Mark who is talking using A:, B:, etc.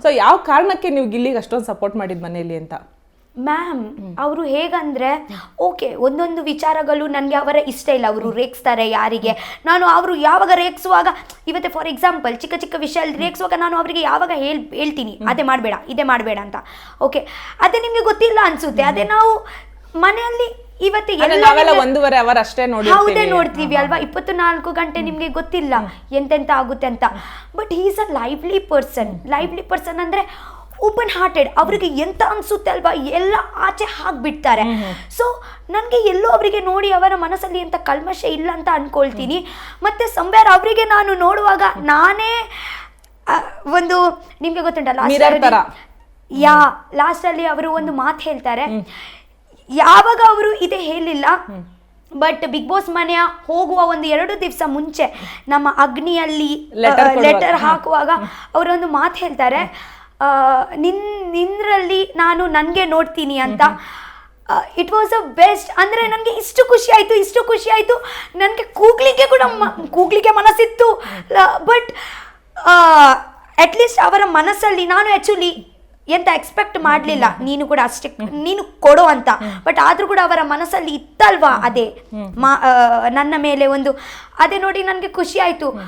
A: So ಯಾವ ಕಾರಣಕ್ಕೆ ನೀವು ಗಿಲ್ಲಿಗೆ ಅಷ್ಟೊಂದು ಸಪೋರ್ಟ್ ಮಾಡಿದ್ ಮನೆಯಲ್ಲಿ ಅಂತ?
B: ಮ್ಯಾಮ್ ಅವರು ಹೇಗಂದ್ರೆ ಓಕೆ ಒಂದೊಂದು ವಿಚಾರಗಳು ನನಗೆ ಅವರ ಇಷ್ಟ ಇಲ್ಲ, ಅವರು ರೇಗಿಸ್ತಾರೆ ಯಾರಿಗೆ, ನಾನು ಅವರು ಯಾವಾಗ ರೇಗಿಸುವಾಗ ಇವತ್ತೆ ಫಾರ್ ಎಕ್ಸಾಂಪಲ್ ಚಿಕ್ಕ ಚಿಕ್ಕ ವಿಷಯ ರೇಗಿಸುವಾಗ ನಾನು ಅವರಿಗೆ ಯಾವಾಗ ಹೇಳ್ತೀನಿ ಅದೇ ಮಾಡಬೇಡ ಇದೇ ಮಾಡಬೇಡ ಅಂತ. ಓಕೆ, ಅದೇ ನಿಮಗೆ ಗೊತ್ತಿಲ್ಲ ಅನ್ಸುತ್ತೆ. ಅದೇ ನಾವು ಮನೆಯಲ್ಲಿ ಇವತ್ತು
A: ನಾವೆಲ್ಲ 1.5 ಅವರ್ ಅಷ್ಟೇ
B: ಹೌದೇ ನೋಡ್ತೀವಿ ಅಲ್ವಾ, 24 ಗಂಟೆ ನಿಮ್ಗೆ ಗೊತ್ತಿಲ್ಲ ಎಂತೆಂತ ಆಗುತ್ತೆ ಅಂತ. But is a lively person ಅಂದ್ರೆ ಓಪನ್ ಹಾರ್ಟೆಡ್. ಅವ್ರಿಗೆ ಎಂತ ಅನ್ಸುತ್ತೆ ಅಲ್ವಾ ಎಲ್ಲ ಆಚೆ ಹಾಕ್ಬಿಡ್ತಾರೆ. ಸೊ ನನಗೆ ಎಲ್ಲೋ ಅವರಿಗೆ ನೋಡಿ ಅವರ ಮನಸ್ಸಲ್ಲಿ ಎಂತ ಕಲ್ಮಶ ಇಲ್ಲ ಅಂತ ಅನ್ಕೊಳ್ತೀನಿ. ಮತ್ತೆ ಸಂವೇರ್ ಅವರಿಗೆ ನಾನು ನೋಡುವಾಗ ನಾನೇ ಒಂದು ನಿಮ್ಗೆ ಗೊತ್ತುಂಟಲ್ಲ ಲಾಸ್ಟ್ ಅಲ್ಲಿ ಅವರು ಒಂದು ಮಾತು ಹೇಳ್ತಾರೆ, ಯಾವಾಗ ಅವರು ಇದೇ ಹೇಳಿಲ್ಲ ಬಟ್ ಬಿಗ್ ಬಾಸ್ ಮನೆಯ ಹೋಗುವ ಒಂದು 2 ದಿವಸ ಮುಂಚೆ ನಮ್ಮ ಅಗ್ನಿಯಲ್ಲಿ ಲೆಟರ್ ಹಾಕುವಾಗ ಅವರೊಂದು ಮಾತು ಹೇಳ್ತಾರೆ, ನಿನ್ನಲ್ಲಿ ನಾನು ನನಗೆ ನೋಡ್ತೀನಿ ಅಂತ. It was a best. ಅಂದರೆ ನನಗೆ ಇಷ್ಟು ಖುಷಿ ಆಯಿತು ನನಗೆ ಕೂಗ್ಲಿಕ್ಕೆ ಮನಸ್ಸಿತ್ತು. ಬಟ್ ಅಟ್ಲೀಸ್ಟ್ ಅವರ ಮನಸ್ಸಲ್ಲಿ ನಾನು ಆ್ಯಕ್ಚುಲಿ ಎಂತ ಎಕ್ಸ್ಪೆಕ್ಟ್ ಮಾಡಲಿಲ್ಲ ನೀನು ಕೂಡ ಅಷ್ಟೇ ನೀನು ಕೊಡೋ ಅಂತ. ಬಟ್ ಆದರೂ ಕೂಡ ಅವರ ಮನಸ್ಸಲ್ಲಿ ಇತ್ತಲ್ವಾ ಅದೇ ನನ್ನ ಮೇಲೆ ಒಂದು ಅದೇ ನೋಡಿ ನನಗೆ ಖುಷಿ ಆಯಿತು.